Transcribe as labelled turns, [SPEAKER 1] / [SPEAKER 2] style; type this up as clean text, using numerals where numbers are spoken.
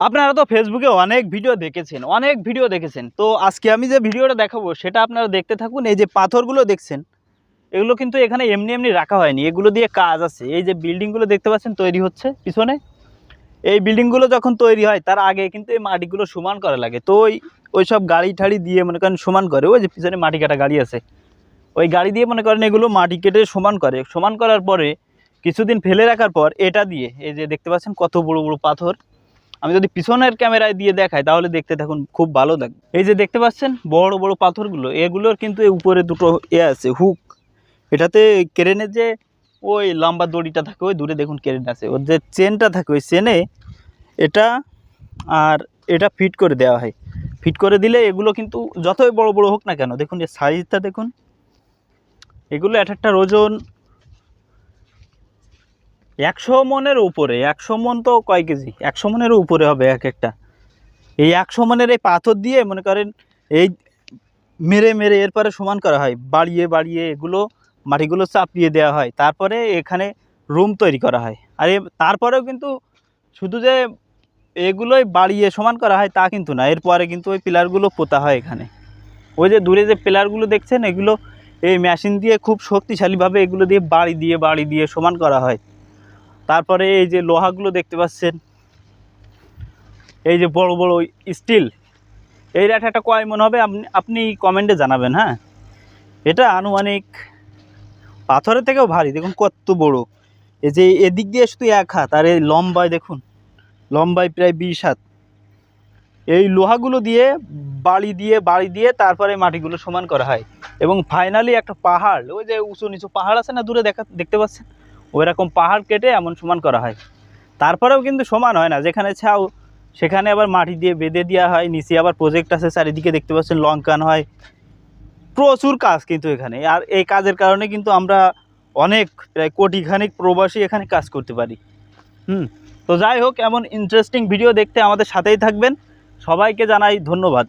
[SPEAKER 1] আপনারা তো ফেসবুকে অনেক ভিডিও দেখেছেন। তো আজকে আমি যে ভিডিওটা দেখাবো সেটা আপনারা দেখতে থাকুন। এই যে পাথরগুলো দেখছেন, এগুলো কিন্তু এখানে এমনি এমনি রাখা হয়নি, এগুলো দিয়ে কাজ আছে। এই যে বিল্ডিংগুলো দেখতে পাচ্ছেন তৈরি হচ্ছে পিছনে, এই বিল্ডিংগুলো যখন তৈরি হয় তার আগে কিন্তু এই মাটিগুলো সমান করা লাগে। তো ওই সব গাড়ি ঠাড়ি দিয়ে মনে করেন সমান করে, ওই যে পিছনে মাটি কাটা গাড়ি আছে, ওই গাড়ি দিয়ে মনে করেন এগুলো মাটি কেটে সমান করে। সমান করার পরে কিছুদিন ফেলে রাখার পর এটা দিয়ে, এই যে দেখতে পাচ্ছেন কত বড় বড় পাথর, আমি যদি পিছনের ক্যামেরায় দিয়ে দেখাই তাহলে দেখতে থাকুন, খুব ভালো লাগবে। এই যে দেখতে পাচ্ছেন বড় বড় পাথরগুলো, এগুলোর কিন্তু উপরে দুটো আছে হুক, এটাতে ক্রেনের যে ওই লম্বা দড়িটা থাকে, ওই দূরে দেখুন ক্রেন আছে, ওর যে চেনটা থাকে ওই চেনে এটা আর এটা ফিট করে দেওয়া হয়। ফিট করে দিলে এগুলো কিন্তু যতই বড় বড় হোক না কেন, দেখুন এর সাইজটা দেখুন, এগুলো একটা ওজন 100 মনের উপরে। 100 মন তো কয় কেজি, 100 মনেরও উপরে হবে এক একটা। এই 100 মনের এই পাথর দিয়ে মনে করেন এই মেরে মেরে এরপরে সমান করা হয়, বাড়িয়ে বাড়িয়ে এগুলো মাটিগুলো চাপিয়ে দেওয়া হয়, তারপরে এখানে রুম তৈরি করা হয়। আর তারপরেও কিন্তু শুধু যে এগুলোই বাড়িয়ে সমান করা হয় তা কিন্তু না, এরপরে কিন্তু ওই পিলারগুলো পোতা হয় এখানে। ওই যে দূরে যে পিলারগুলো দেখছেন, এগুলো এই মেশিন দিয়ে খুব শক্তিশালীভাবে এগুলো দিয়ে বাড়ি দিয়ে সমান করা হয়। তারপরে এই যে লোহাগুলো দেখতে পাচ্ছেন, এই যে বড় বড় স্টিল, এই রেট একটা কয় মনে হবে আপনি কমেন্টে জানাবেন। হ্যাঁ, এটা আনুমানিক পাথরের থেকেও ভারী, দেখুন কত বড়। এই যে এদিক দিয়ে শুধু 1 হাত, আর এই লম্বায় দেখুন, লম্বায় প্রায় 20 হাত। এই লোহাগুলো দিয়ে বাড়ি দিয়ে তারপরে মাটিগুলো সমান করা হয়। এবং ফাইনালি একটা পাহাড়, ওই যে উঁচু নিচু পাহাড় আছে না দূরে দেখতে পাচ্ছেন, ওই রকম পাহাড় কেটে এমন সমান করা হয়। তারপরেও কিন্তু সমান হয় না, যেখানে ছাও সেখানে আবার মাটি দিয়ে বেঁধে দেওয়া হয়। নিচে আবার প্রজেক্ট আছে, চারিদিকে দেখতে পাচ্ছেন লঙ্কান হয়, প্রচুর কাজ কিন্তু এখানে। আর এই কাজের কারণে কিন্তু আমরা অনেক প্রায় কোটিখানিক প্রবাসী এখানে কাজ করতে পারি। তো যাই হোক, এমন ইন্টারেস্টিং ভিডিও দেখতে আমাদের সাথেই থাকবেন। সবাইকে জানাই ধন্যবাদ।